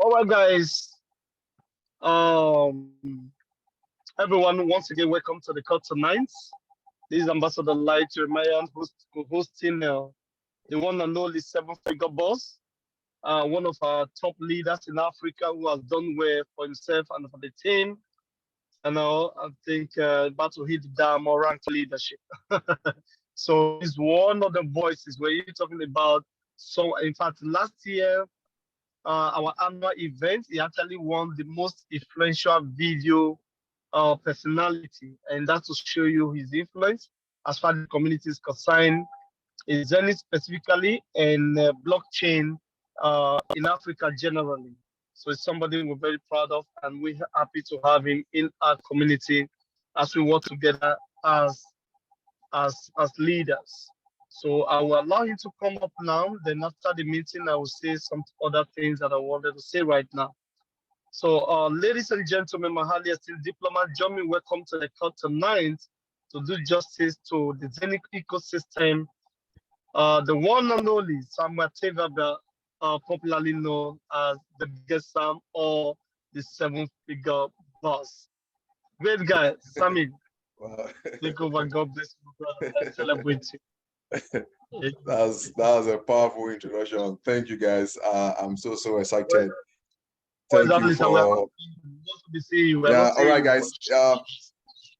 All right, guys. Um, Everyone, once again, welcome to the call tonight. This is Ambassador Light Jeremiah hosting the one and only seven-figure boss, one of our top leaders in Africa who has done well for himself and for the team. And I think about to hit the dam or rank leadership. So he's one of the voices where you're talking about. So, in fact, last year, our annual event, he actually won the most influential video personality, and that's to show you his influence as far as the community is concerned, in Zenith specifically, and blockchain in Africa generally. So it's somebody we're very proud of, and we're happy to have him in our community as we work together as as leaders. So I will allow him to come up now. Then after the meeting, I will say some other things that I wanted to say right now. So, ladies and gentlemen, my highly esteemed diplomat, join me. Welcome to the call tonight to do justice to the Zeniq ecosystem, the one and only Samuel Tevaba, popularly known as the biggest Sam or the seven-figure boss. Great guy, Sammy. Wow. Take over. God bless you, brother. Let's celebrate you. That was a powerful introduction. Thank you, guys. I'm so Well, excited. well, Thank you exactly, Sam. We are not for seeing you. We are not yeah. All seeing right, you. guys.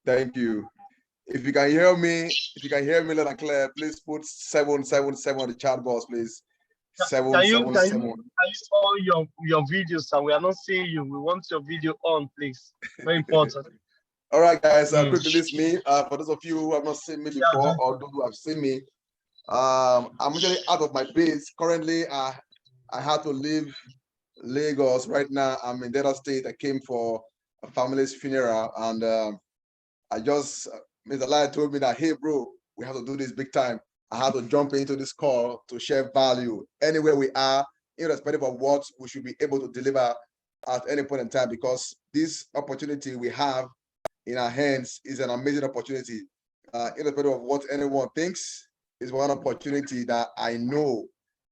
Thank you. If you can hear me, loud and clear, please put 777 on the chat box, please. Can you 777. on your video, sir? We are not seeing you. We want your video on, please. Very important. All right, guys. Quickly, Mm. this is me. For those of you who have not seen me Yeah, before, or those who have seen me, I'm usually out of my base. Currently, I had to leave Lagos right now. I'm in Delta State. I came for a family's funeral, and I just Mr. Lai told me that, hey, bro, we have to do this big time. I have to jump into this call to share value anywhere we are, irrespective of what we should be able to deliver at any point in time, because this opportunity we have in our hands is an amazing opportunity. Irrespective of what anyone thinks, is one opportunity that I know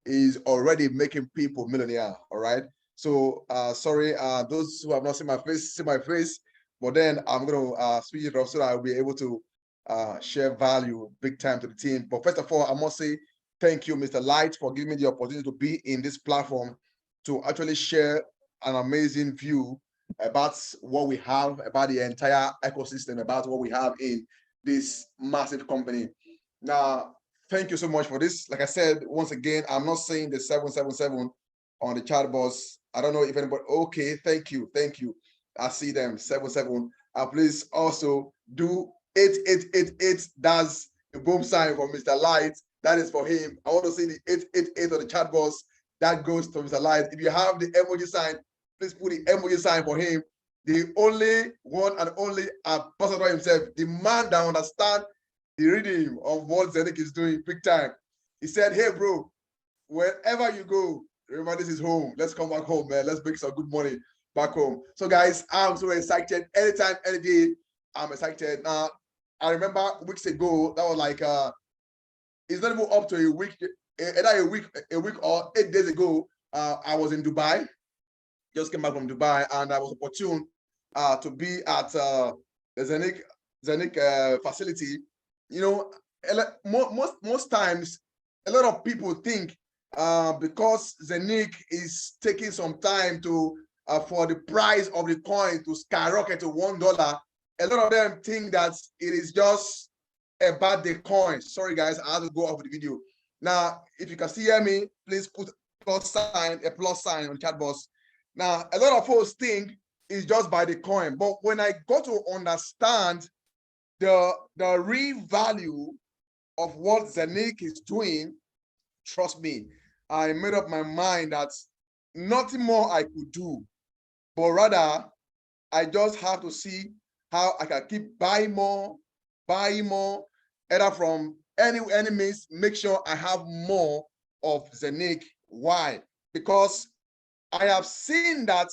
is already making people millionaire. All right. So sorry, those who have not seen my face, but then I'm gonna switch it off so that I'll be able to share value big time to the team. But first of all, I must say thank you, Mr. Light, for giving me the opportunity to be in this platform to actually share an amazing view about what we have, about the entire ecosystem, about what we have in this massive company. Now, thank you so much for this. Like I said, once again, I'm not saying the 777 on the chat box. I don't know if anybody, okay, thank you. I see them, 77. Please also do 8888. That's the boom sign for Mr. Light. That is for him. I want to see the 888 on the chat box. That goes to Mr. Light. If you have the emoji sign, please put the emoji sign for him. The only one and only ambassador himself, the man that understands the reading of what Zeniq is doing big time. He said, hey, bro, wherever you go, remember this is home. Let's come back home, man. Let's make some good money back home. So, guys, I'm so excited. Anytime, any day, I'm excited. Now, I remember weeks ago, that was like, it's not even up to a week, either a week or 8 days ago, I was in Dubai. Just came back from Dubai, and I was opportune to be at the Zeniq facility. You know, most times, a lot of people think because Zeniq is taking some time to for the price of the coin to skyrocket to $1, a lot of them think that it is just about the coin. Sorry, guys, I have to go off the video. Now, if you can still hear me, please put a plus sign on the chat box. Now, a lot of folks think it's just by the coin, but when I got to understand the real value of what Zeniq is doing, trust me, I made up my mind that nothing more I could do, but rather I just have to see how I can keep buying more, either from any means, make sure I have more of Zeniq. Why? Because I have seen that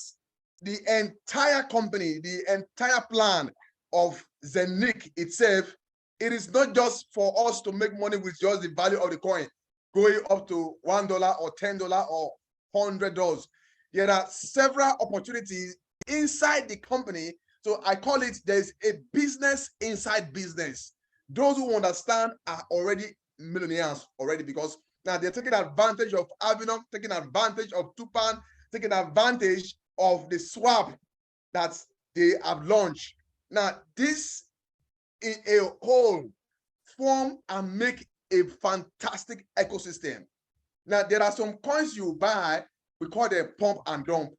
the entire company, the entire plan of Zeniq itself, it is not just for us to make money with just the value of the coin going up to $1 or $10 or $100. There are several opportunities inside the company. So I call it, there's a business inside business. Those who understand are already millionaires already, because now they're taking advantage of Avenum, taking advantage of Tupan, taking advantage of the swap that they have launched. Now, this in a whole form and make a fantastic ecosystem. Now, there are some coins you buy, we call them pump and dump.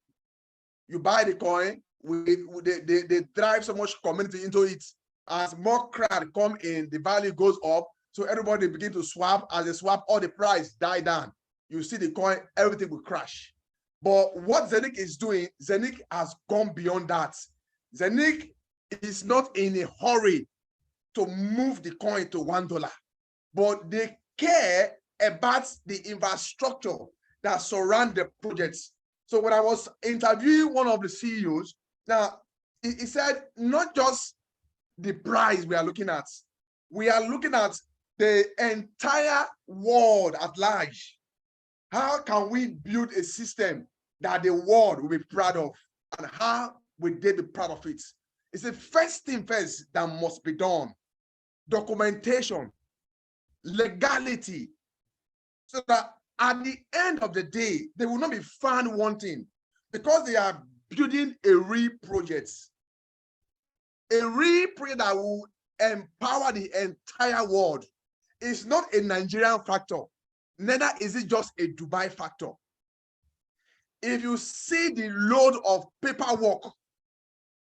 You buy the coin, they drive so much community into it. As more crowd come in, the value goes up. So everybody begin to swap. As they swap, all the price die down. You see the coin, everything will crash. But what Zeniq is doing, Zeniq has gone beyond that. Zeniq is not in a hurry to move the coin to $1, but they care about the infrastructure that surround the projects. So when I was interviewing one of the CEOs, now he said, not just the price we are looking at, we are looking at the entire world at large. How can we build a system that the world will be proud of, and how will they be proud of it? It's the first thing first that must be done. Documentation, legality, so that at the end of the day, they will not be found wanting, because they are building a real project. A real project that will empower the entire world. It's not a Nigerian factor, neither is it just a Dubai factor. If you see the load of paperwork,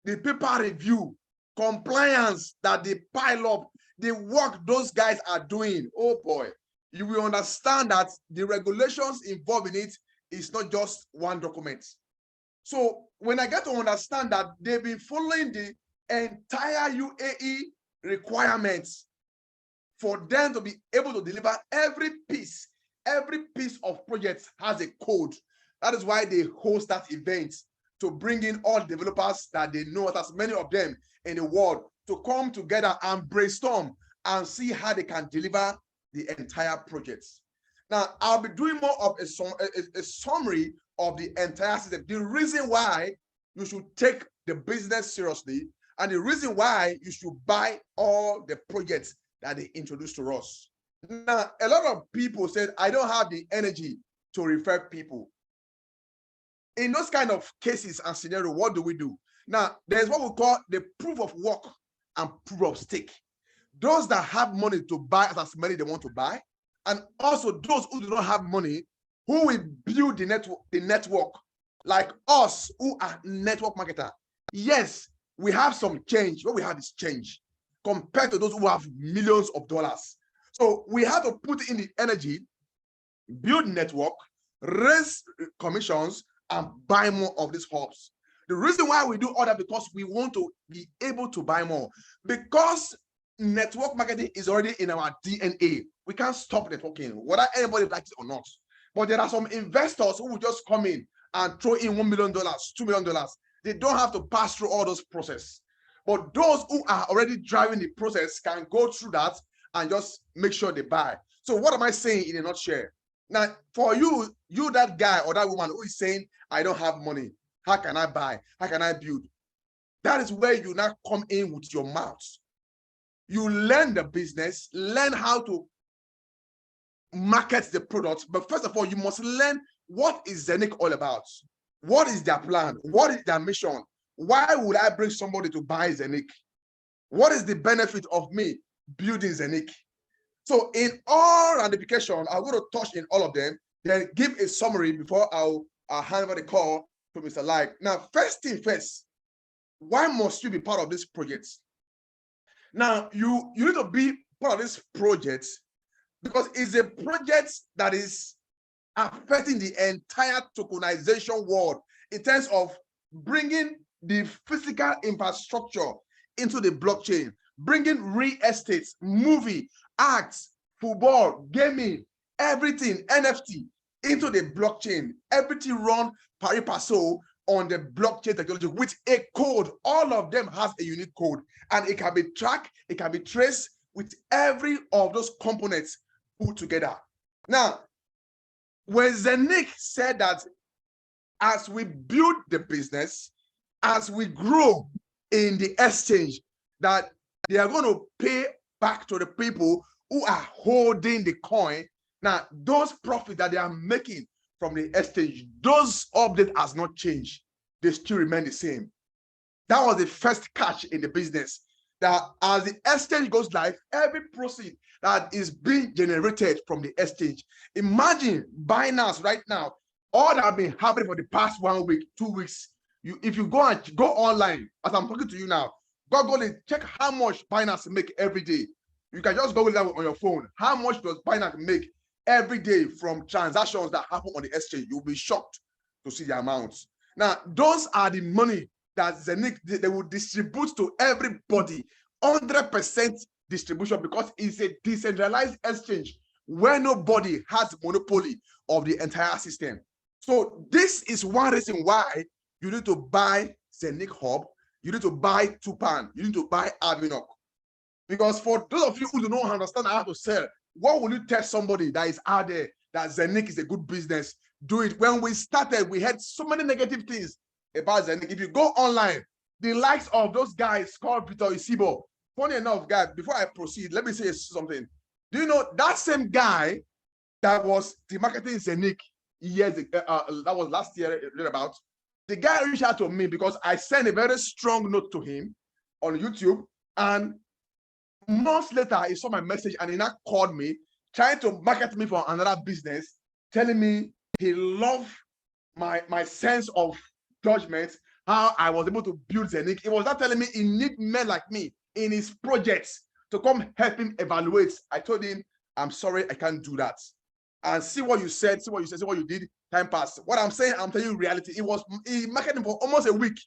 the paper review, compliance that they pile up, the work those guys are doing, oh boy, you will understand that the regulations involved in it is not just one document. So when I get to understand that they've been following the entire UAE requirements for them to be able to deliver every piece of projects has a code. That is why they host that event, to bring in all developers that they know, as many of them in the world, to come together and brainstorm and see how they can deliver the entire projects. Now, I'll be doing more of a summary of the entire system, the reason why you should take the business seriously, and the reason why you should buy all the projects that they introduced to us. Now, a lot of people said, I don't have the energy to refer people. In those kind of cases and scenarios, what do we do? Now, there's what we call the proof of work and proof of stake. Those that have money to buy as many they want to buy, and also those who do not have money, who will build the network, like us who are network marketer. Yes, we have some change. What we have is change compared to those who have millions of dollars. So we have to put in the energy, build network, raise commissions, and buy more of these hubs. The reason why we do all that, because we want to be able to buy more. Because network marketing is already in our DNA. We can't stop networking, whether anybody likes it or not. But there are some investors who will just come in and throw in $1 million, $2 million. They don't have to pass through all those processes. But those who are already driving the process can go through that and just make sure they buy. So what am I saying in a nutshell? Now, for you that guy or that woman who is saying, I don't have money, how can I buy? How can I build? That is where you now come in with your mouth. You learn the business, learn how to market the product. But first of all, you must learn, what is Zeniq all about? What is their plan? What is their mission? Why would I bring somebody to buy Zeniq? What is the benefit of me building Zeniq? So in all ramification, I'm going to touch in all of them, then give a summary before I'll hand over the call to Mr. Like. Now, first thing first, why must you be part of this project? Now, you need to be part of this project because it's a project that is affecting the entire tokenization world in terms of bringing the physical infrastructure into the blockchain, bringing real estate, movie, arts, football, gaming, everything, NFT into the blockchain. Everything run pari passu on the blockchain technology with a code. All of them has a unique code, and it can be tracked, it can be traced with every of those components put together. Now, when Zeniq said that as we build the business, as we grow in the exchange, that they are going to pay back to the people who are holding the coin. Now, those profits that they are making from the exchange, those updates has not changed. They still remain the same. That was the first catch in the business. That as the exchange goes live, every proceed that is being generated from the exchange. Imagine Binance right now, all that have been happening for the past 1 week, 2 weeks. If you go online, as I'm talking to you now, go and check how much Binance make every day. You can just go that on your phone. How much does Binance make every day from transactions that happen on the exchange? You'll be shocked to see the amounts. Now, those are the money that Zeniq, they will distribute to everybody, 100% distribution, because it's a decentralized exchange where nobody has monopoly of the entire system. So this is one reason why you need to buy Zeniq Hub, you need to buy Tupan, you need to buy Aminok. Because for those of you who do not understand how to sell, what will you tell somebody that is out there that Zeniq is a good business? Do it. When we started, we had so many negative things about Zeniq. If you go online, the likes of those guys called Peter Isibo. Funny enough, guys, before I proceed, let me say something. Do you know that same guy that was the marketing Zeniq years that was last year about? The guy reached out to me because I sent a very strong note to him on YouTube, and months later he saw my message and he now called me trying to market me for another business, telling me he loved my sense of judgment, how I was able to build Zeniq. He was not telling me he needs men like me in his projects to come help him evaluate. I told him, I'm sorry, I can't do that. And see what you said, see what you did. Time passed. What I'm saying, I'm telling you reality. He marketed for almost a week.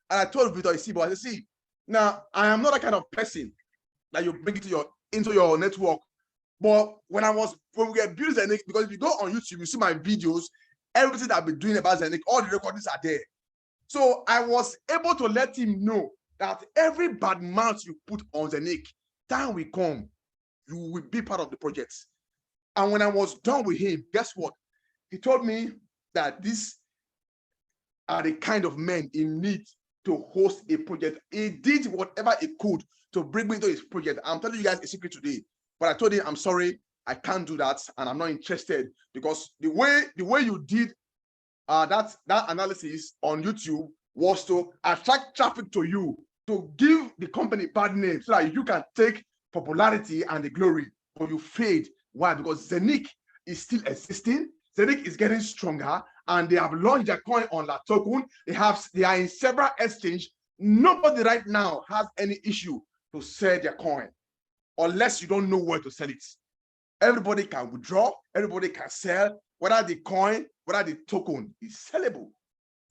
And I told Victor Isibo, I said, see, now I am not that kind of person that you bring into your network. But when we get built Zeniq, because if you go on YouTube, you see my videos, everything that I've been doing about Zeniq, all the recordings are there. So I was able to let him know that every bad mouth you put on Zeniq, time will come, you will be part of the project. And when I was done with him, guess what? He told me that these are the kind of men he needs to host a project. He did whatever he could to bring me to his project. I'm telling you guys a secret today, but I told him, I'm sorry, I can't do that, and I'm not interested, because the way you did that analysis on YouTube was to attract traffic to you, to give the company bad name so that you can take popularity and the glory, but you failed. Why? Because Zeniq is still existing. Zeniq is getting stronger, and they have launched their coin on La Token. They are in several exchanges. Nobody right now has any issue to sell their coin, unless you don't know where to sell it. Everybody can withdraw, everybody can sell, whether the coin, whether the token is sellable.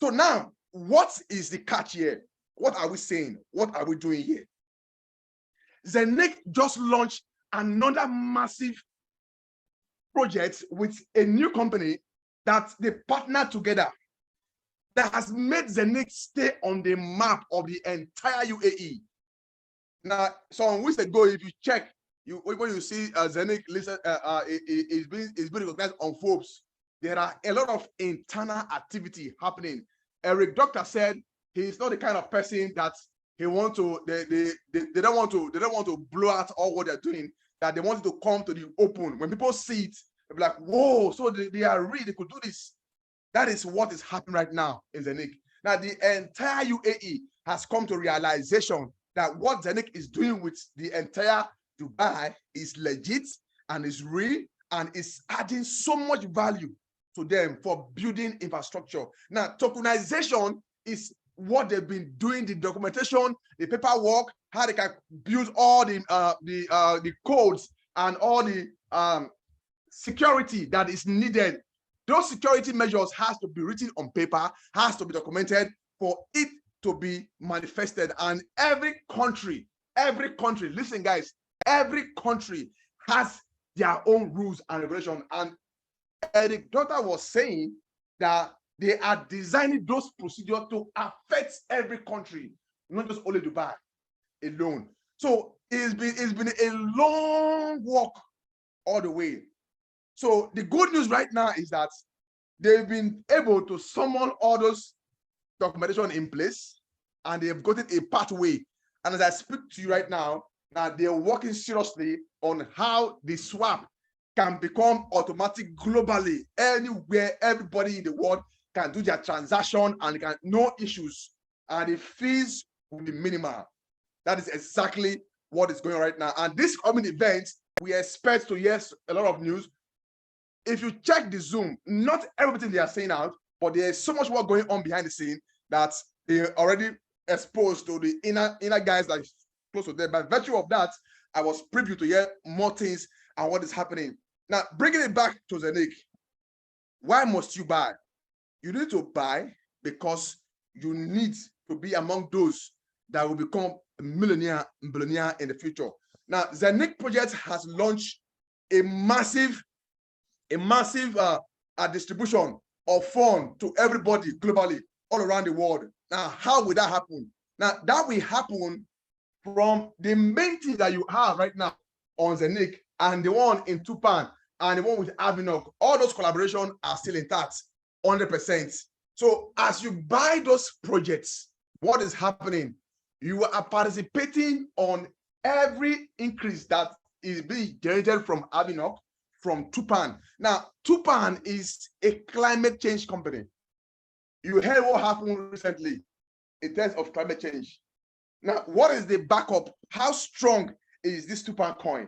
So now, what is the catch here? What are we saying? What are we doing here? Zeniq just launched another massive project with a new company that they partner together, that has made Zeniq stay on the map of the entire UAE. Now, some weeks ago, if you check, when you see Zeniq is being recognized on Forbes, there are a lot of internal activity happening. Eric Doctor said he's not the kind of person that they don't want to blow out all what they're doing, that they want to come to the open. When people see it, they'll be like, whoa, so they are real, they could do this. That is what is happening right now in Zeniq. Now, the entire UAE has come to realization that what Zeniq is doing with the entire Dubai is legit and is real and is adding so much value to them for building infrastructure. Now, tokenization is what they've been doing, the documentation, the paperwork, how they can build all the codes and all the security that is needed. Those security measures has to be written on paper, has to be documented for it to be manifested. And every country, listen guys, every country has their own rules and regulations. And Eric Daughter was saying that they are designing those procedures to affect every country, not just only Dubai alone. So it's been a long walk all the way. So the good news right now is that they've been able to summon all those documentation in place, and they have gotten a pathway. And as I speak to you right now, they're working seriously on how the swap can become automatic globally. Anywhere, everybody in the world can do their transaction and can no issues, and the fees will be minimal. That is exactly what is going on right now. And this coming event, we expect to hear a lot of news. If you check the Zoom, not everything they are saying out, but there's so much work going on behind the scene that they're already exposed to the inner guys that is close to them. By virtue of that, I was privy to hear more things and what is happening. Now, bringing it back to Zeniq, why must you buy? You need to buy because you need to be among those that will become a millionaire in the future. Now, Zeniq project has launched a massive distribution of funds to everybody globally, all around the world. Now, how will that happen? Now, that will happen from the main thing that you have right now on Zeniq and the one in Tupan and the one with Avinok. All those collaborations are still intact, 100%. So as you buy those projects, what is happening? You are participating on every increase that is being generated from Avinok, from Tupan. Now, Tupan is a climate change company. You heard what happened recently in terms of climate change. Now, what is the backup? How strong is this Tupan coin?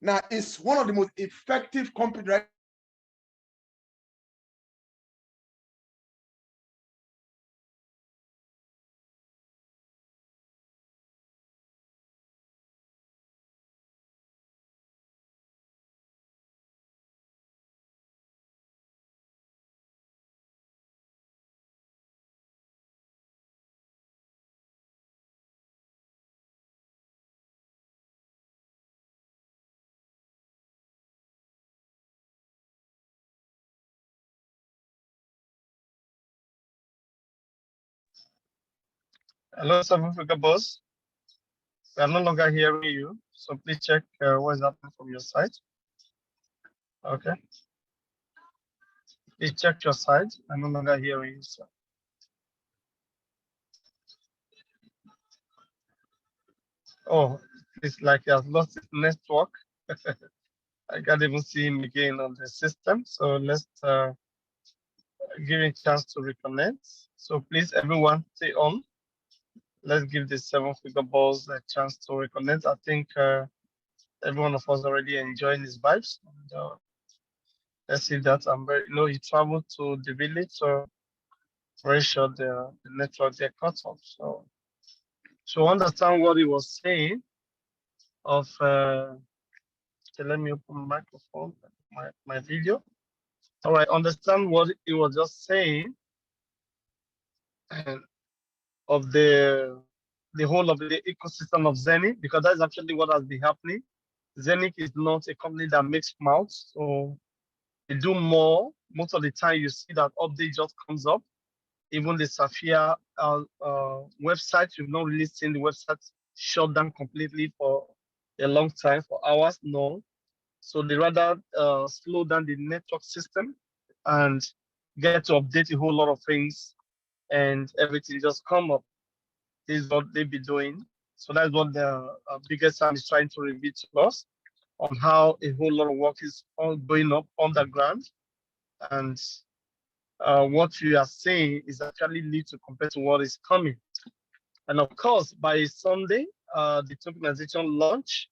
Now, it's one of the most effective companies right Hello, South Africa boss. We are no longer hearing you, so please check what is happening from your side. Okay. Please check your side. I'm no longer hearing you, sir. Oh, it's like he has lost his network. I can't even see him again on the system. So let's give him a chance to reconnect. So please, everyone, stay on. Let's give the 7-figure boss a chance to reconnect. I think every one of us already enjoying his vibes. And, let's see that. He traveled to the village, so very sure the network they cut off. So understand what he was saying of. Okay, let me open my microphone, my video. All right, understand what he was just saying and of the whole of the ecosystem of Zeniq, because that's actually what has been happening. Zeniq is not a company that makes mouths, so they do more. Most of the time, you see that update just comes up. Even the Safia website, you've not really seen the website shut down completely for a long time, for hours. No. So they rather slow down the network system and get to update a whole lot of things, and everything just come up. This is what they be doing. So that's what the biggest Sam is trying to reveal to us on how a whole lot of work is all going up underground. And what you are saying is actually need to compare to what is coming. And of course, by Sunday, the tokenization launch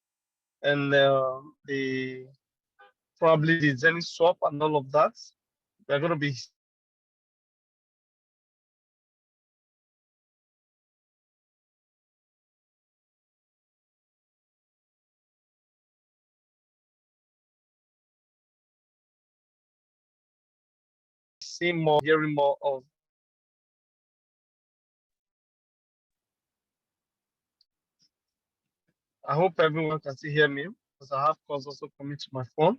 and the probably the Zenith swap and all of that, they're going to be seeing more, hearing more of. I hope everyone can still hear me because I have calls also coming to my phone.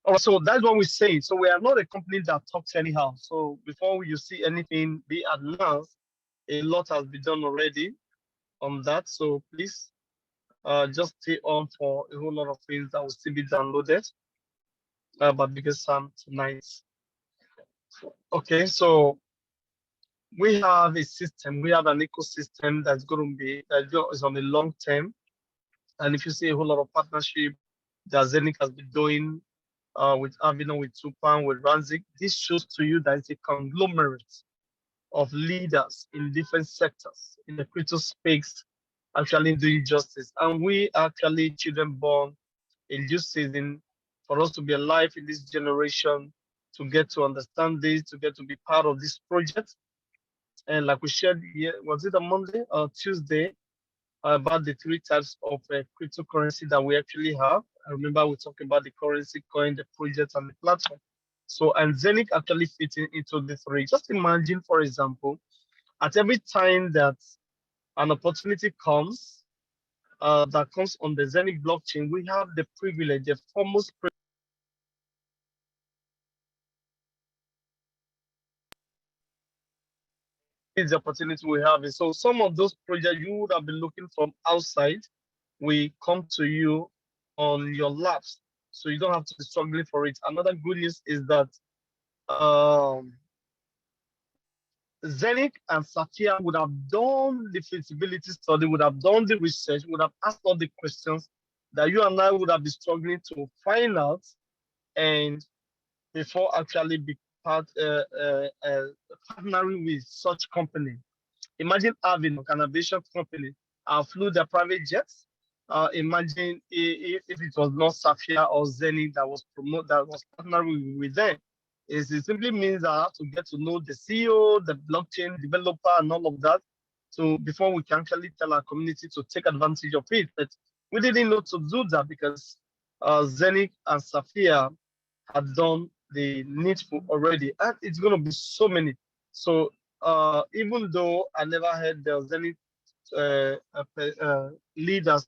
All right, so that's what we're saying. So we are not a company that talks anyhow. So before you see anything be announced, a lot has been done already on that. So please just stay on for a whole lot of things that will still be downloaded by Biggest Sam tonight. Okay, so we have a system, we have an ecosystem that's going to be that is on the long term. And if you see a whole lot of partnership that Zeniq has been doing with Avino, with Tupan, with Ranzik, this shows to you that it's a conglomerate of leaders in different sectors in the crypto space actually doing justice. And we actually children born in this season for us to be alive in this generation, to get to understand this, to get to be part of this project. And like we shared, was it a Monday or Tuesday, about the three types of cryptocurrency that we actually have. I remember we talked about the currency, coin, the project, and the platform. So, and Zeniq actually fits into the three. Just imagine, for example, at every time that an opportunity comes, that comes on the Zeniq blockchain, we have the privilege, the foremost is the opportunity we have. So some of those projects you would have been looking from outside, we come to you on your laps. So you don't have to be struggling for it. Another good news is that um, Zeniq and Safia would have done the feasibility study, would have done the research, would have asked all the questions that you and I would have been struggling to find out, and before actually be partnering with such company. Imagine having an aviation company flew their private jets. Imagine if it was not Safia or Zenith that was that was partnering with them. It simply means that I have to get to know the CEO, the blockchain developer, and all of that. So before we can actually tell our community to take advantage of it, but we didn't know to do that because Zenith and Safia had done the needful already, and it's going to be so many. So even though I never heard there was any leaders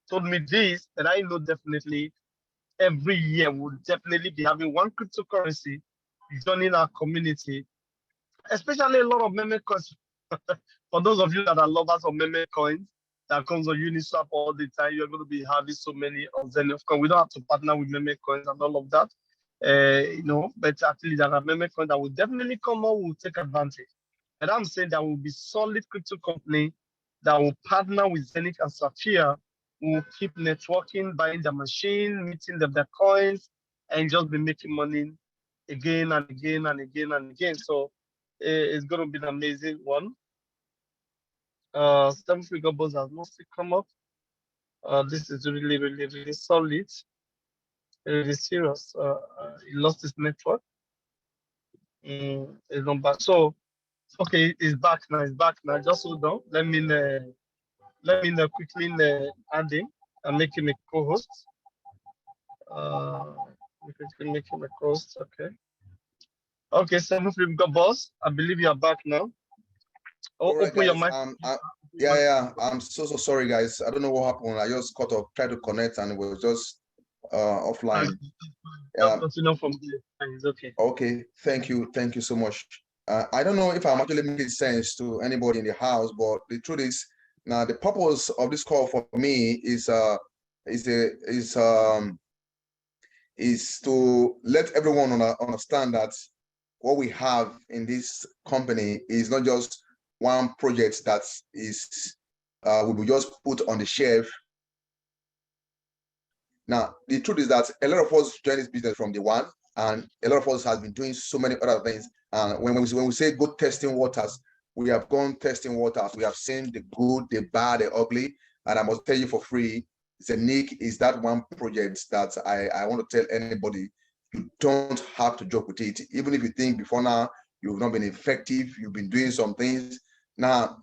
told me this, but I know definitely every year we'll definitely be having one cryptocurrency joining our community, especially a lot of meme coins. For those of you that are lovers of meme coins that comes on Uniswap all the time, you're going to be having so many of them. Of course, we don't have to partner with meme coins and all of that, but actually there are meme coins that will definitely come out, will take advantage. And I'm saying there will be solid crypto company that will partner with Zeniq and Safia, will keep networking, buying the machine, meeting the coins, and just be making money again and again and again and again. So it's going to be an amazing one. Seven figure buzz has mostly come up. This is really, really, really solid, really serious. He lost his network. It's not back. So, okay, it's back now. It's back now. Just hold on. Let me quickly add him and make him a co-host. Uh, quickly make him a co-host. Okay. Okay, seven figure boss. I believe you are back now. All right, Open your guys. mic. Yeah. I'm so sorry, guys. I don't know what happened. I just cut off, tried to connect, and it was just offline. Just continue from there. It's okay. Okay, thank you so much. I don't know if I'm actually making sense to anybody in the house, but the truth is, now the purpose of this call for me is to let everyone understand that what we have in this company is not just one project that is will be just put on the shelf. Now, the truth is that a lot of us joined this business from the one, and a lot of us has been doing so many other things. And when we say go testing waters, we have gone testing waters. We have seen the good, the bad, the ugly. And I must tell you for free, Zeniq is that one project that I want to tell anybody, you don't have to joke with it. Even if you think before now you've not been effective, you've been doing some things. Now,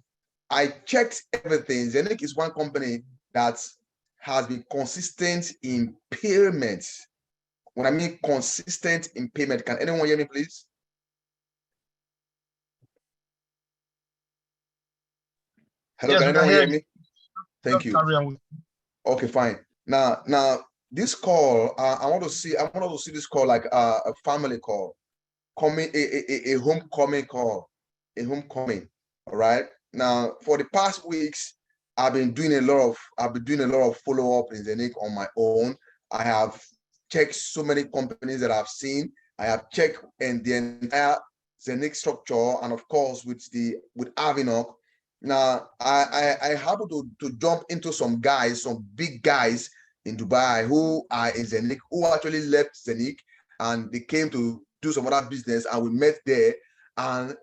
I checked everything. Zeniq is one company that has been consistent in payments. When I mean consistent in payment, can anyone hear me, please? Hello, Yes, can we can anyone hear hear you. me? Thank you. Carry on. Okay, fine. Now, this call, I want to see this call like a family call, a homecoming call, a homecoming. All right. Now, for the past weeks, I've been doing a lot of follow up in Zeniq on my own. I have checked so many companies that I've seen. I have checked and the entire Zeniq structure, and of course with Avinok. Now I happen to jump into some guys, some big guys in Dubai who are in Zeniq, who actually left Zeniq and they came to do some other business, and we met there and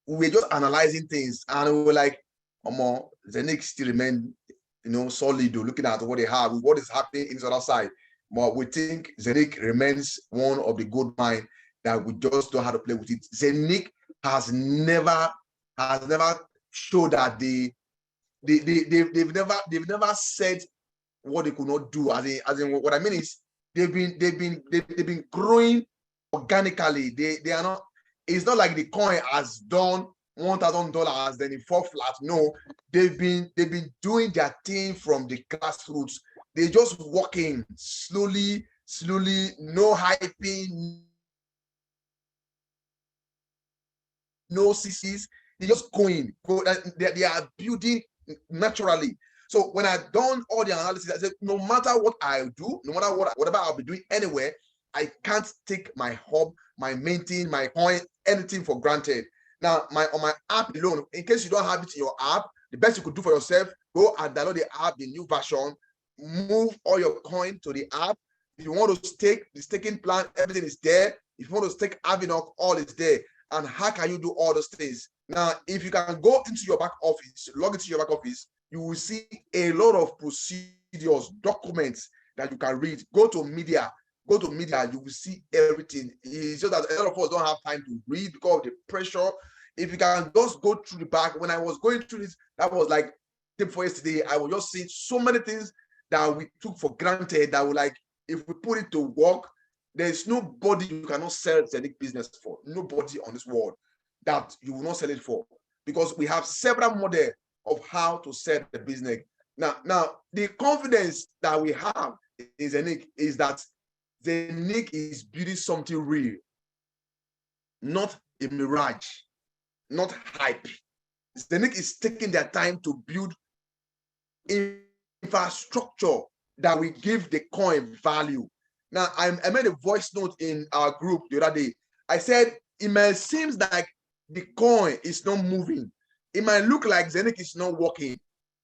we were just analyzing things, and we were like, Zeniq still remain, solid, looking at what they have, what is happening in the other side. But we think Zeniq remains one of the gold mine that we just don't know how to play with it. Zeniq has never showed that they've never said what they could not do. As in what I mean is they've been growing organically. They are not. It's not like the coin has done $1,000 then it fall flat. No, they've been doing their thing from the grassroots. They're just walking slowly, no hyping, no CCs. They're just going. They are building naturally. So when I've done all the analysis, I said, no matter what I do, no matter whatever I'll be doing anywhere, I can't take my hub, my main thing, my coin, anything for granted. Now, on my app alone, in case you don't have it in your app, the best you could do for yourself, go and download the app, the new version, move all your coin to the app. If you want to stake, the staking plan, everything is there. If you want to stake Avinok, all is there. And how can you do all those things? Now, if you can go into your back office, log into your back office, you will see a lot of procedures, documents that you can read. Go to media, you will see everything. It's just that a lot of us don't have time to read because of the pressure. If you can just go through the back, when I was going through this, that was like tip for yesterday, I was just seeing so many things that we took for granted that were like, if we put it to work, there's nobody you cannot sell Zeniq business for. Nobody on this world that you will not sell it for, because we have several models of how to sell the business. Now, the confidence that we have in Zeniq is that Zeniq is building something real, not a mirage, not hype. Zeniq is taking their time to build infrastructure that will give the coin value. Now, I made a voice note in our group the other day. I said, it may seem like the coin is not moving. It might look like Zeniq is not working.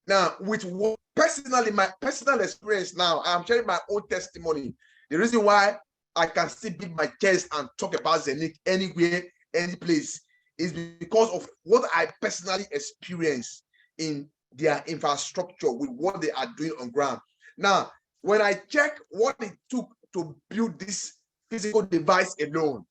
Now, with what personally, my personal experience now, I'm sharing my own testimony. The reason why I can still beat my chest and talk about Zeniq anywhere, any place, is because of what I personally experienced in their infrastructure with what they are doing on ground. Now, when I check what it took to build this physical device alone,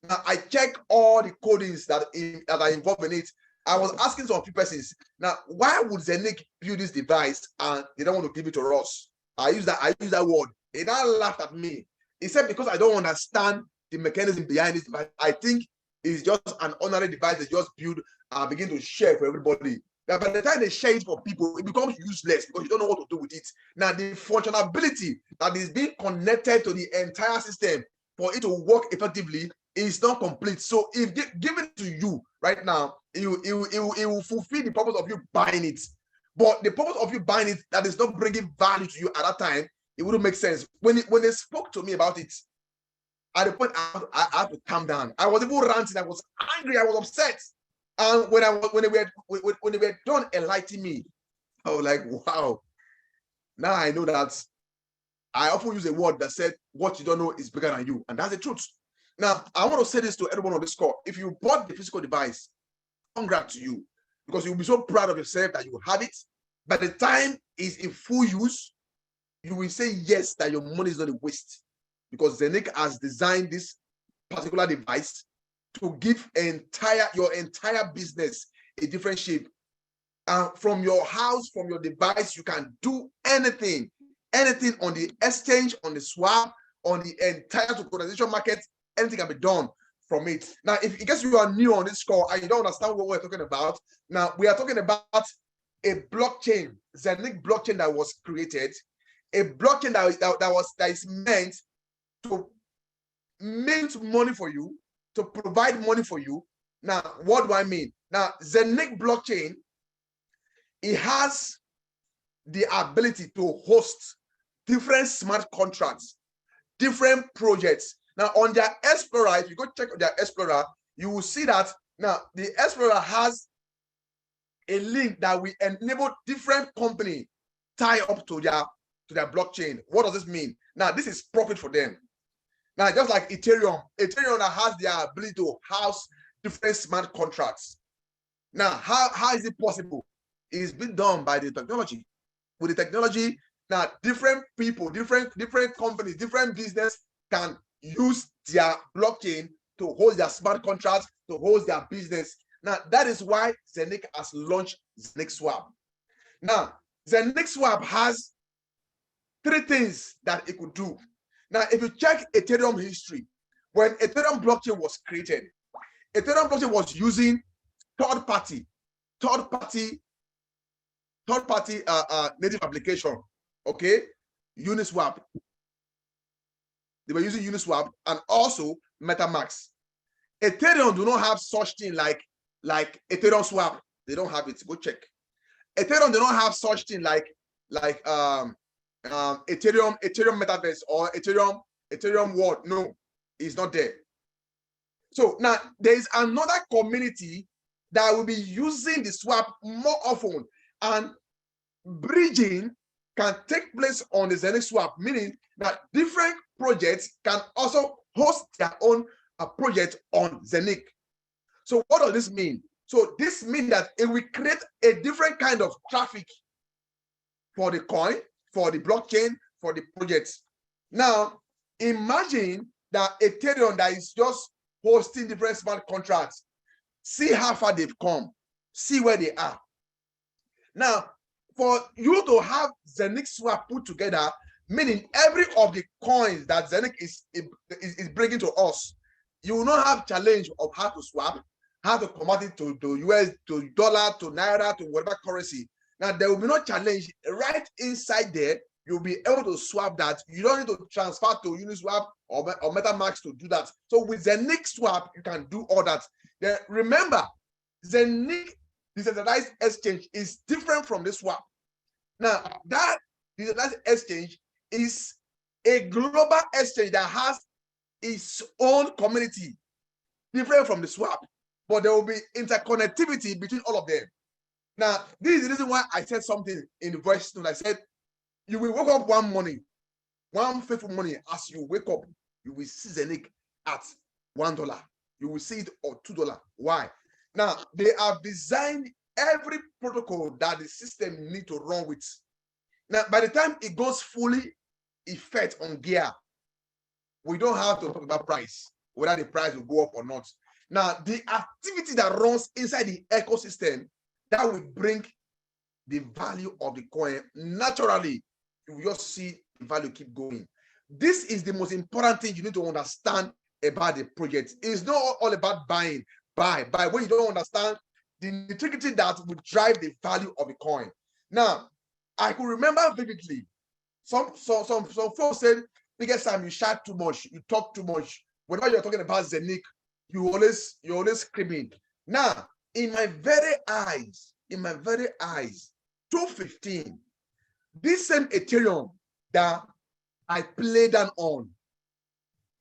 now I check all the codings that are involved in it. I was asking some few persons, now, why would Zeniq build this device and they don't want to give it to us? I use that word. He now laughed at me. He said, because I don't understand the mechanism behind this device. I think it's just an ordinary device they just build and begin to share for everybody. Now, by the time they share it for people, it becomes useless because you don't know what to do with it. Now, the functionality that is being connected to the entire system for it to work effectively is not complete. So if given to you right now, it will fulfill the purpose of you buying it. But the purpose of you buying it that is not bringing value to you at that time, it wouldn't make sense. When they spoke to me about it, at the point I had to calm down. I was even ranting. I was angry. I was upset. And when they were done enlightening me, I was like, wow. Now I know that I often use a word that said, what you don't know is bigger than you. And that's the truth. Now, I want to say this to everyone on this call. If you bought the physical device, congrats to you, because you'll be so proud of yourself that you have it. By the time it's in full use, you will say yes, that your money is not a waste, because Zeniq has designed this particular device to give your entire business a different shape. From your house, from your device, you can do anything on the exchange, on the swap, on the entire tokenization market. Anything can be done from it. Now, if in case you are new on this call and you don't understand what we're talking about, now we are talking about a blockchain, Zeniq blockchain that was created, a blockchain that is meant to mint money for you, to provide money for you. Now, what do I mean? Now, Zeniq blockchain, it has the ability to host different smart contracts, different projects. Now, on their Explorer, if you go check on their Explorer, you will see that now the Explorer has a link that will enable different companies tie up to their blockchain. What does this mean? Now, this is profit for them. Now, just like Ethereum that has the ability to house different smart contracts. Now, how is it possible? It's been done by the technology. With the technology, now different people, different companies, different business can use their blockchain to hold their smart contracts, to hold their business. Now, that is why Zeniq has launched Zeniq Swap. Now, Zeniq Swap has 3 things that it could do. Now, if you check Ethereum history, when Ethereum blockchain was created, Ethereum blockchain was using third-party native application, okay? Uniswap. They were using Uniswap and also MetaMask. Ethereum do not have such thing like Ethereum Swap. They don't have it. Go check. Ethereum they don't have such thing like Ethereum Metaverse or Ethereum World. No, it's not there. So now there is another community that will be using the swap more often, and bridging can take place on the Zeniq Swap, meaning that different projects can also host their own project on Zeniq. So what does this mean? So this means that it will create a different kind of traffic for the coin, for the blockchain, for the projects. Now, imagine that Ethereum that is just hosting different smart contracts. See how far they've come. See where they are. Now, for you to have Zeniq Swap put together, meaning every of the coins that Zeniq is bringing to us, you will not have challenge of how to swap, how to convert it to US, to dollar, to naira, to whatever currency. Now, there will be no challenge. Right inside there, you'll be able to swap that. You don't need to transfer to Uniswap or MetaMask to do that. So with Zeniq Swap, you can do all that. Then remember, Zeniq decentralized exchange is different from the swap. Now, that decentralized exchange is a global exchange that has its own community, different from the swap, but there will be interconnectivity between all of them. Now, this is the reason why I said something in the voice note. I said, you will wake up one morning, one fateful morning, as you wake up, you will see Zeniq at $1. You will see it or $2. Why? Now, they have designed every protocol that the system need to run with. Now, by the time it goes fully effect on gear, we don't have to talk about price, whether the price will go up or not. Now, the activity that runs inside the ecosystem, that will bring the value of the coin naturally. You will just see the value keep going. This is the most important thing you need to understand about the project. It's not all about buying. Buy when you don't understand the nitty-gritty that will drive the value of the coin. Now, I could remember vividly, some folks said, biggest time you shout too much, you talk too much. Whenever you're talking about Zeniq, you're always screaming. Now, in my very eyes, 215, this same Ethereum that I played down on,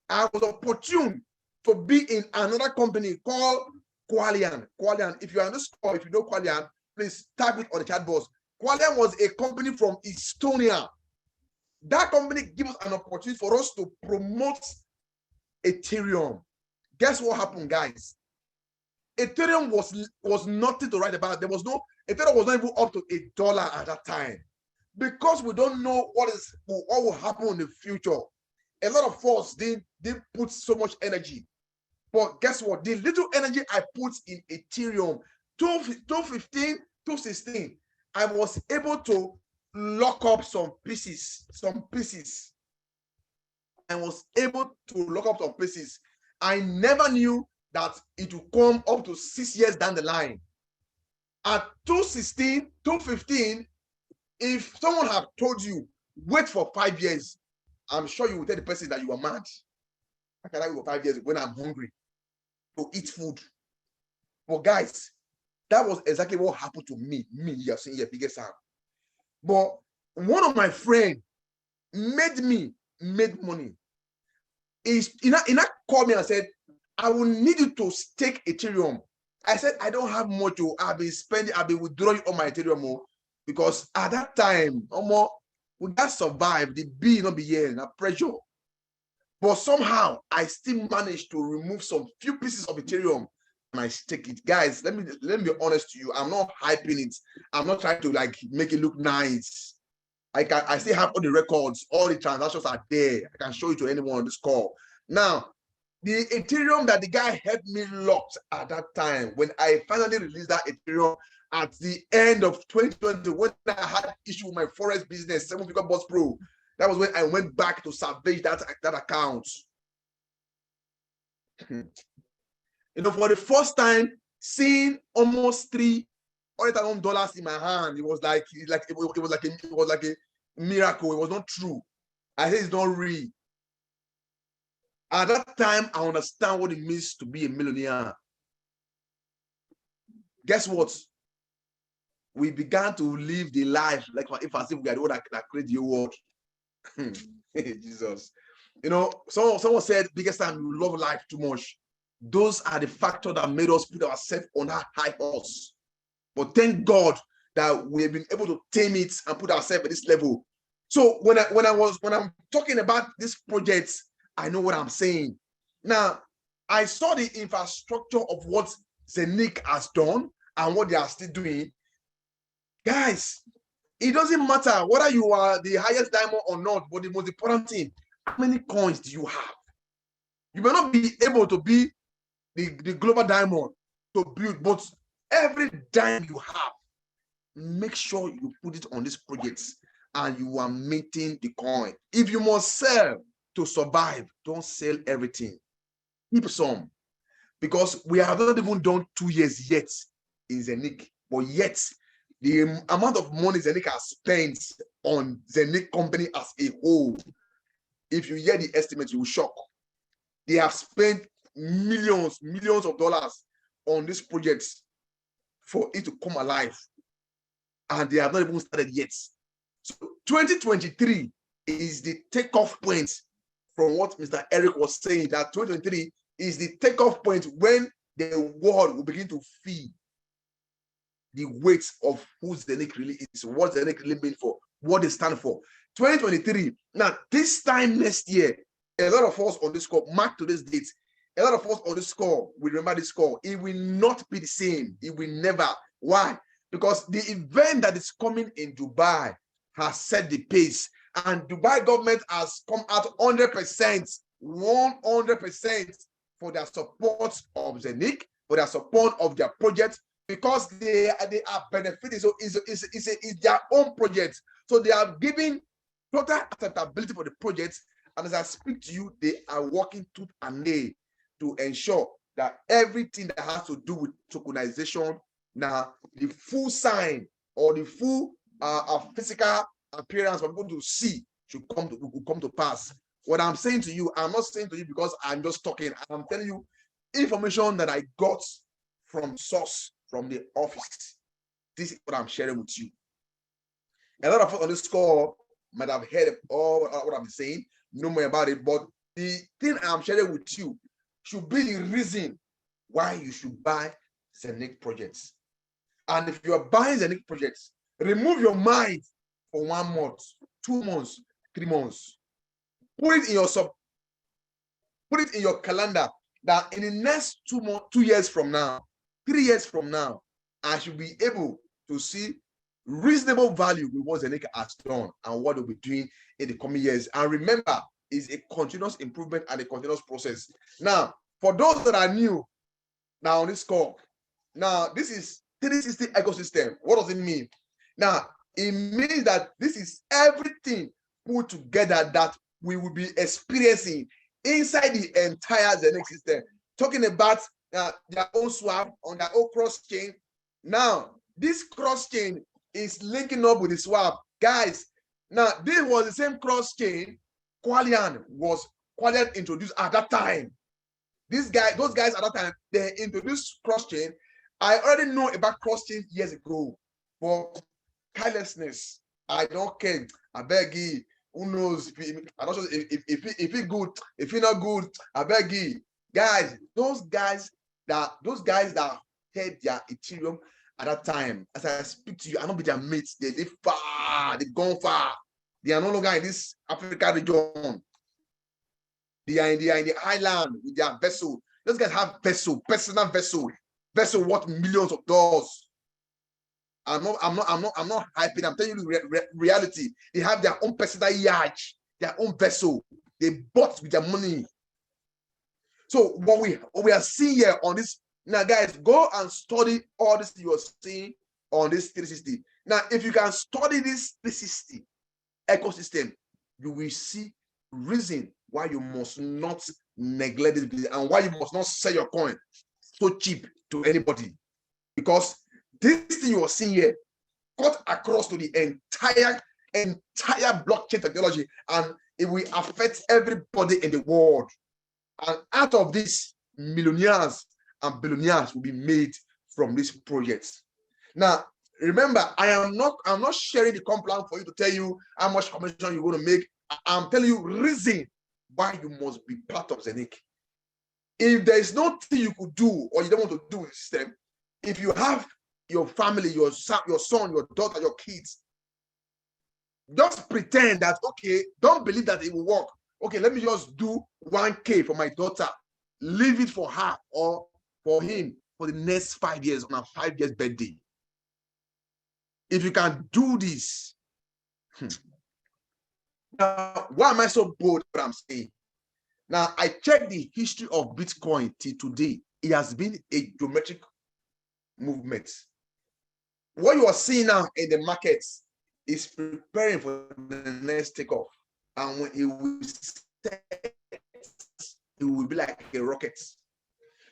I was opportune to be in another company called Qualian. If you are on this call, if you know Qualian, please type it on the chat box. Qualian was a company from Estonia. That company gives us an opportunity for us to promote Ethereum. Guess what happened, guys? Ethereum was nothing to write about. Ethereum was not even up to $1 at that time. Because we don't know what will happen in the future. A lot of us didn't put so much energy. But guess what? The little energy I put in Ethereum, 215, 216, I was able to lock up some pieces. I was able to lock up some pieces. I never knew that it would come up to 6 years down the line. At 216, 215, if someone had told you, wait for 5 years, I'm sure you will tell the person that you are mad. How can I wait for 5 years when I'm hungry to eat food? But guys, that was exactly what happened to me. You're seeing your biggest sound. But one of my friends made money. He not called me and said, I will need you to stake Ethereum. I said, I don't have much. I've been withdrawing all my Ethereum because at that time, we got survive. The B not be here, not pressure. But somehow I still managed to remove some few pieces of Ethereum and I stake it. Guys, let me be honest to you. I'm not hyping it. I'm not trying to like make it look nice. I still have all the records, all the transactions are there. I can show it to anyone on this call. Now, the Ethereum that the guy helped me locked at that time, when I finally released that Ethereum at the end of 2020, when I had issue with my forex business, 7-figure boss pro, that was when I went back to salvage that account. For the first time, seeing almost $300,000 in my hand, it was like a miracle. It was not true. I say it's not real. At that time, I understand what it means to be a millionaire. Guess what? We began to live the life like as if we are the one that created the world. Jesus. Someone said, biggest time you love life too much. Those are the factors that made us put ourselves on that high horse. But thank God that we have been able to tame it and put ourselves at this level. So when I'm talking about this project, I know what I'm saying. Now, I saw the infrastructure of what Zeniq has done and what they are still doing. Guys, it doesn't matter whether you are the highest diamond or not, but the most important thing, how many coins do you have? You may not be able to be the global diamond to build, but every dime you have, make sure you put it on these projects and you are minting the coin. If you must sell to survive, don't sell everything. Keep some. Because we have not even done 2 years yet in Zeniq, but yet the amount of money Zeniq has spent on Zeniq company as a whole, if you hear the estimate, you will shock. They have spent millions of dollars on this project for it to come alive, and they have not even started yet. So 2023 is the takeoff point from what Mr. Eric was saying, that 2023 is the takeoff point when the world will begin to feel the weight of who Zeniq really is, what Zeniq really means for, what they stand for. 2023. Now, this time next year, a lot of us on this call, mark to this date, a lot of us on this call will remember this call. It will not be the same. It will never. Why? Because the event that is coming in Dubai has set the pace, and Dubai government has come out 100%, 100% for their support of Zeniq, for their support of their project, because they are benefiting. So it's their own project. So they are giving total acceptability for the project. And as I speak to you, they are working tooth and nail to ensure that everything that has to do with tokenization, now the full sign or the full physical appearance for people to see should come to pass. What I'm saying to you, I'm not saying to you because I'm just talking. I'm telling you information that I got from source, from the office. This is what I'm sharing with you. A lot of us on this call might have heard all what I'm saying, know more about it, but the thing I'm sharing with you should be the reason why you should buy Zeniq projects. And if you are buying Zeniq projects, remove your mind for 1 month, 2 months, 3 months. Put it in your calendar that in the next 2 years from now, 3 years from now, I should be able to see reasonable value with what Zeniq has done and what they'll be doing in the coming years. And remember, it's a continuous improvement and a continuous process. Now, for those that are new now on this call, now this is 360 ecosystem. What does it mean? Now, it means that this is everything put together that we will be experiencing inside the entire Zeniq system. Talking about their own swap on their own cross chain. Now, this cross chain is linking up with the swap. Guys, now this was the same cross chain Qualian introduced at that time. Those guys at that time, they introduced cross chain. I already know about cross chain years ago, but carelessness, I don't care. I beg you. Who knows? I'm not sure if he good, if he not good, I beg you. Guys, those guys that had their Ethereum at that time, as I speak to you, I don't be their mates. They live far, they've gone far. They are no longer in this Africa region. They are in the island with their vessel. Those guys have personal vessel worth millions of dollars. I'm not hyping. I'm telling you reality. They have their own personal yacht, their own vessel. They bought with their money. So what we are seeing here on this now, guys, go and study all this you are seeing on this 360. Now, if you can study this 360 ecosystem, you will see reason why you must not neglect it and why you must not sell your coin so cheap to anybody. Because this thing you are seeing here cut across to the entire blockchain technology, and it will affect everybody in the world. And out of this, millionaires and billionaires will be made from these projects. Now, remember, I'm not sharing the compound for you to tell you how much commission you're going to make. I'm telling you reason why you must be part of Zeniq. If there is nothing you could do or you don't want to do with the system, if you have your family, your son, your daughter, your kids, just pretend that, okay, don't believe that it will work. Okay, let me just do 1K for my daughter, leave it for her or for him for the next 5 years on a 5 years birthday. If you can do this, now why am I so bold what I'm saying? Now I checked the history of Bitcoin till today. It has been a geometric movement. What you are seeing now in the markets is preparing for the next takeoff. And when it will set, it will be like a rocket.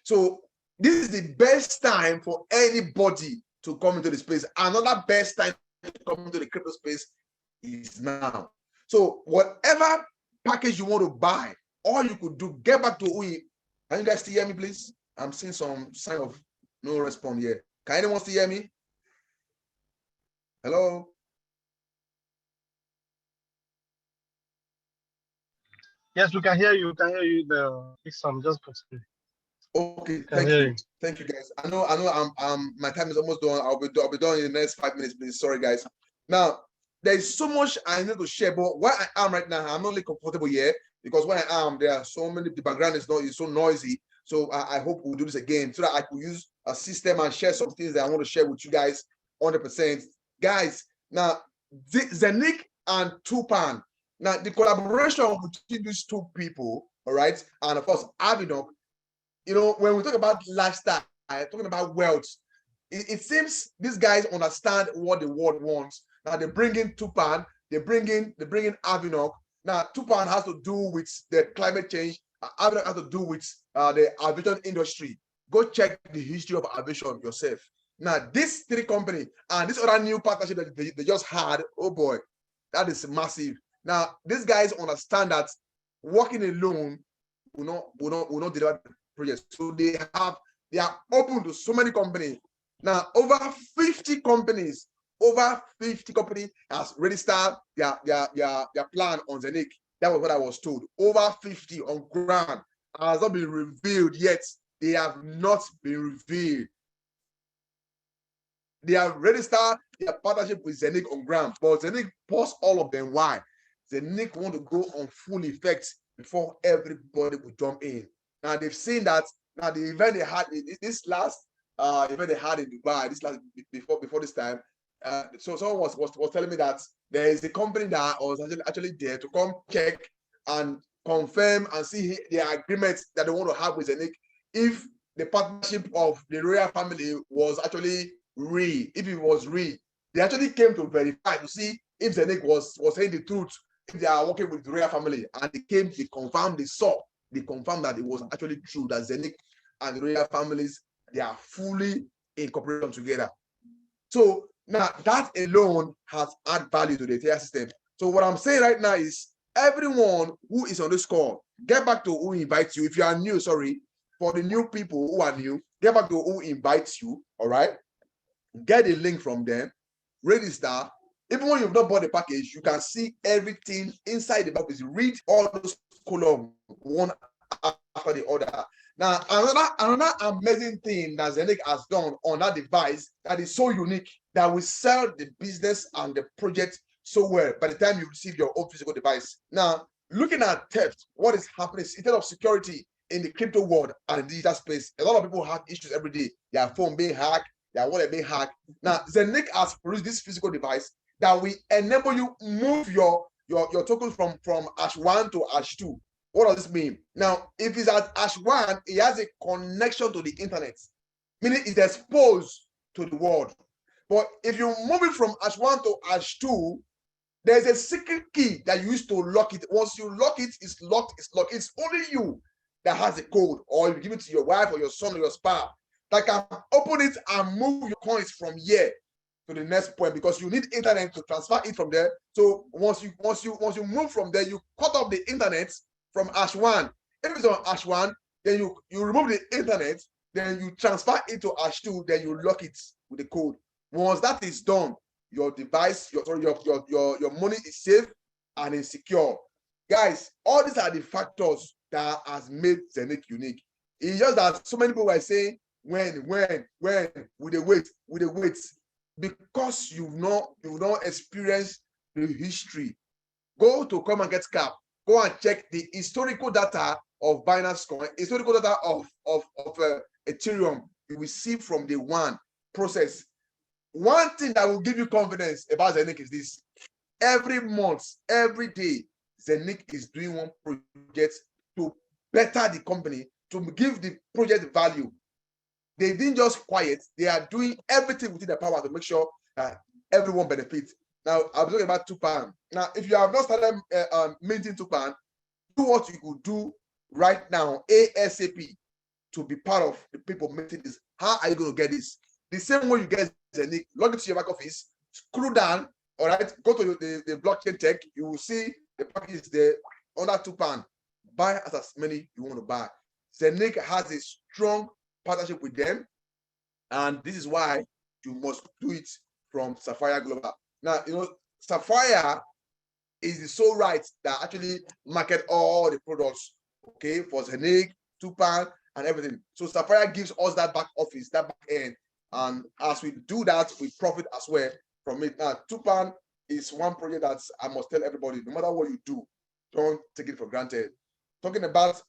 So this is the best time for anybody to come into the space. Another best time to come into the crypto space is now. So whatever package you want to buy, all you could do, get back to UI. Can you guys still hear me, please? I'm seeing some sign of no response here. Can anyone still hear me? Hello? Yes, we can hear you. We can hear you. The I'm just putting. Okay, thank you. Thank you, guys. I know. My time is almost done. I'll be done in the next 5 minutes, please. Sorry, guys. Now, there's so much I need to share, but where I am right now, I'm not really comfortable here because where I am, there are so many. The background is so noisy. So I hope we'll do this again so that I could use a system and share some things that I want to share with you guys 100%. Guys, now Zeniq and Tupan. Now the collaboration between these two people, all right, and of course Avinok. You know, when we talk about lifestyle, talking about wealth, it seems these guys understand what the world wants. Now they bring in Tupan, they bring in Avinok. Now Tupan has to do with the climate change. Avinok has to do with the aviation industry. Go check the history of aviation yourself. Now these three companies and this other new partnership that they just had, oh boy, that is massive. Now these guys understand that working alone will not deliver projects. So they are open to so many companies. Now, over 50 companies has registered their plan on Zeniq. That was what I was told. Over 50 on ground has not been revealed yet. They have not been revealed. They have registered their partnership with Zeniq on ground, but Zeniq paused all of them. Why? Zeniq want to go on full effect before everybody will jump in. Now they've seen that. Now the event they had, this last event they had in Dubai, this last before this time. So someone was telling me that there is a company that was actually there to come check and confirm and see the agreements that they want to have with Zeniq. If the partnership of the royal family was actually real, if it was real, they actually came to verify to see if Zeniq was saying the truth, if they are working with the royal family, and they confirmed, they confirmed that it was actually true that Zeniq and the royal families, they are fully in cooperation together. So now that alone has added value to the entire system. So what I'm saying right now is everyone who is on this call, get back to who invites you. If you are new, sorry, for the new people who are new, get back to who invites you, all right? Get a link from them, register. Even when you've not bought the package, you can see everything inside the package. Read all those columns one after the other. Now, another amazing thing that Zeniq has done on that device that is so unique that will sell the business and the project so well by the time you receive your own physical device. Now, looking at theft, what is happening instead of security in the crypto world and the digital space, a lot of people have issues every day. Their phone being hacked, their wallet being hacked. Now, Zeniq has produced this physical device that will enable you move your tokens from hash 1 to hash 2. What does this mean? Now, if it's at hash 1, it has a connection to the internet, meaning it's exposed to the world. But if you move it from hash 1 to hash 2, there's a secret key that you use to lock it. Once you lock it, it's locked, it's locked. It's only you that has the code, or you give it to your wife or your son or your spouse that can open it and move your coins from here to the next point, because you need internet to transfer it from there. So once you move from there, you cut off the internet from hash 1. If it's on hash 1, then you remove the internet, then you transfer it to hash 2, then you lock it with the code. Once that is done, your device, your money is safe and is secure. Guys, all these are the factors that has made Zeniq unique. It's just that so many people are saying when with the wait, because you've not experienced the history. Go to Come and Get Cap. Go and check the historical data of Binance Coin, historical data of Ethereum. You will see from the one process. One thing that will give you confidence about Zeniq is this: every month, every day, Zeniq is doing one project to better the company, to give the project value. They didn't just quiet, they are doing everything within their power to make sure that everyone benefits. Now, I'm talking about Tupan. Now, if you have not started minting Tupan, do what you could do right now, ASAP, to be part of the people minting this. How are you going to get this? The same way you get Zeniq, log into your back office, scroll down, all right, go to the blockchain tech, you will see the package there under Tupan. Buy as many you want to buy. Zeniq has a strong partnership with them, and this is why you must do it from Sapphire Global. Now, Sapphire is the sole right that actually market all the products, okay, for Zeniq, Tupan, and everything. So Sapphire gives us that back office, that back end, and as we do that, we profit as well from it. Now, Tupan is one project that I must tell everybody, no matter what you do, don't take it for granted. Talking about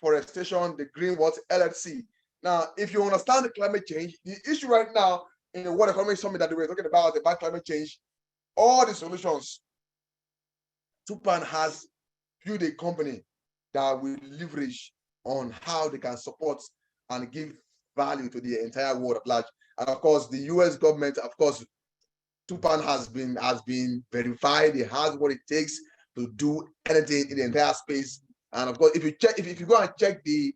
forestation, the Green Water LLC. Now, if you understand the climate change, the issue right now in the World Economic Summit that we were talking about climate change, all the solutions, Tupan has built a company that will leverage on how they can support and give value to the entire world at large. And of course, the US government, of course, Tupan has been verified. It has what it takes to do anything in the entire space. And of course, if you go and check the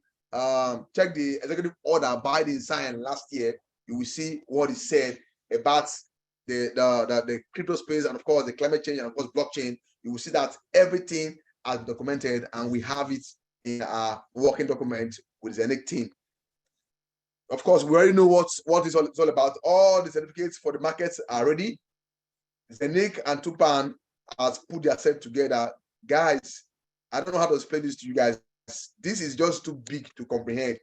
executive order Biden signed last year, you will see what is said about the crypto space, and of course the climate change, and of course blockchain. You will see that everything is documented, and we have it in our working document with the Zeniq team. Of course, we already know what it's all about. All the certificates for the markets are ready. Zeniq and Tupan has put their set together. Guys, I don't know how to explain this to you guys. This is just too big to comprehend.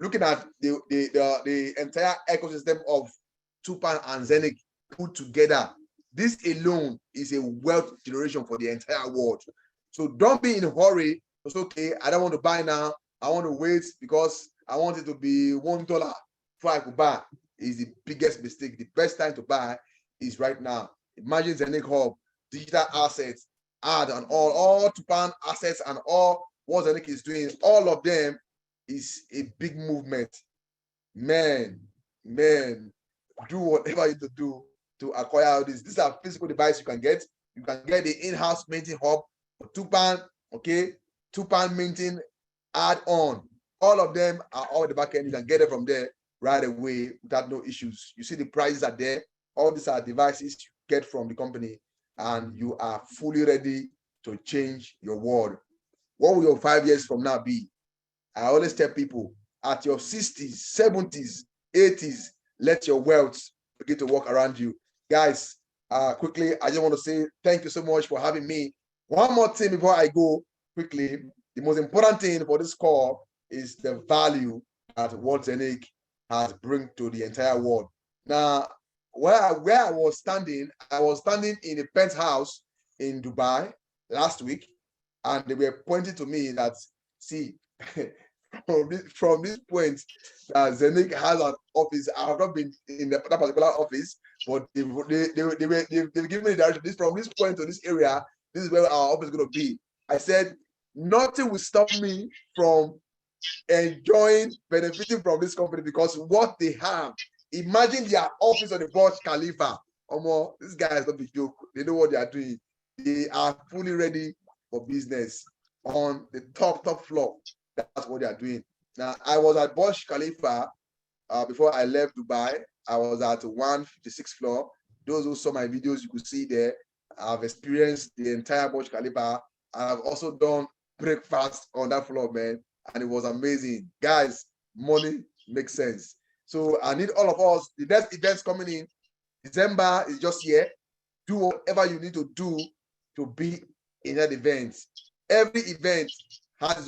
Looking at the entire ecosystem of Tupan and Zeniq put together, this alone is a wealth generation for the entire world. So don't be in a hurry. It's okay, I don't want to buy now. I want to wait because I want it to be $1 before I could buy. Is the biggest mistake. The best time to buy is right now. Imagine Zeniq Hub, digital assets, add and all Tupan assets and all what Zeniq is doing, all of them is a big movement. Man, do whatever you need to do to acquire this. These are physical devices you can get. You can get the in-house minting hub for Tupan, okay? Tupan minting add-on. All of them are all the back end. You can get it from there right away without no issues. You see the prices are there. All these are devices you get from the company, and you are fully ready to change your world. What will your 5 years from now be? I always tell people, at your 60s, 70s, 80s, let your wealth begin to work around you. Guys, quickly, I just want to say thank you so much for having me. One more thing before I go quickly. The most important thing for this call is the value that what Zeniq has bring to the entire world. Now, where I was standing in a penthouse in Dubai last week, and they were pointing to me that, see, from this point, Zeniq has an office. I have not been in that particular office, but they've given me the direction. This from this point to this area, this is where our office is going to be. I said, nothing will stop me from enjoying, benefiting from this company, because what they have, imagine their office on the Burj Khalifa. This guy is not a joke. They know what they are doing. They are fully ready for business on the top floor. That's what they are doing. Now, I was at Burj Khalifa before I left Dubai. I was at 156th floor. Those who saw my videos, you could see there. I've experienced the entire Burj Khalifa. I've also done breakfast on that floor, man, and it was amazing. Guys, money makes sense. So I need all of us. The next events coming in December is just here. Do whatever you need to do to be in that event. Every event has its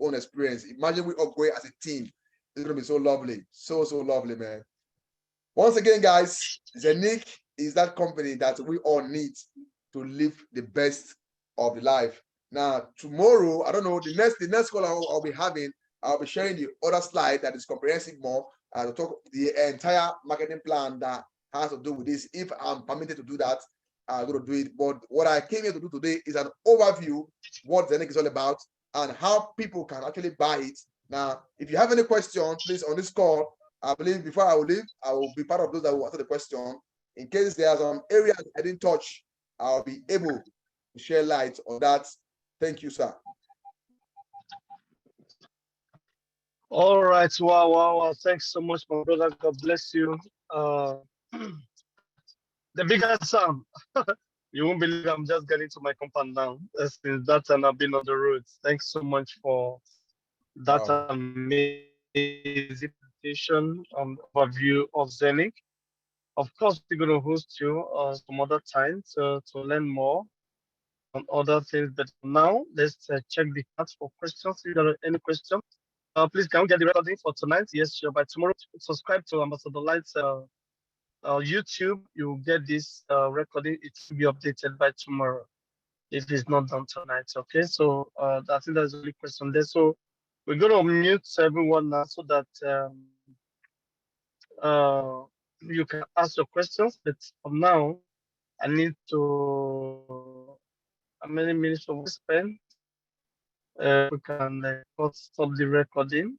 own experience, Imagine we all going as a team. It's gonna be so lovely, so lovely, man. Once again, guys, Zeniq is that company that we all need to live the best of the life. Now, tomorrow, I don't know, the next call I'll be having, I'll be sharing the other slide that is comprehensive more to talk the entire marketing plan that has to do with this. If I'm permitted to do that, I'm going to do it. But what I came here to do today is an overview what Zeniq is all about and how people can actually buy it. Now, if you have any question, please, on this call, I believe before I will leave, I will be part of those that will answer the question. In case there are some areas I didn't touch, I'll be able to share light on that. Thank you, sir. All right. Wow. Thanks so much, my brother. God bless you. The biggest Sam. You won't believe I'm just getting to my compound now. Since that time I've been on the road. Thanks so much for that amazing presentation overview of Zeniq. Of course, we're going to host you some other time to learn more on other things. But now, let's check the chat for questions. If there are any questions, please can we get the recording for tonight? Yes, sure. By tomorrow, subscribe to Ambassador Light's YouTube. You'll get this recording. It will be updated by tomorrow if it's not done tonight. Okay, so I think that's the only question there. So we're going to mute everyone now so that you can ask your questions. But for now, I need to, how many minutes of we spend? We can stop the recording.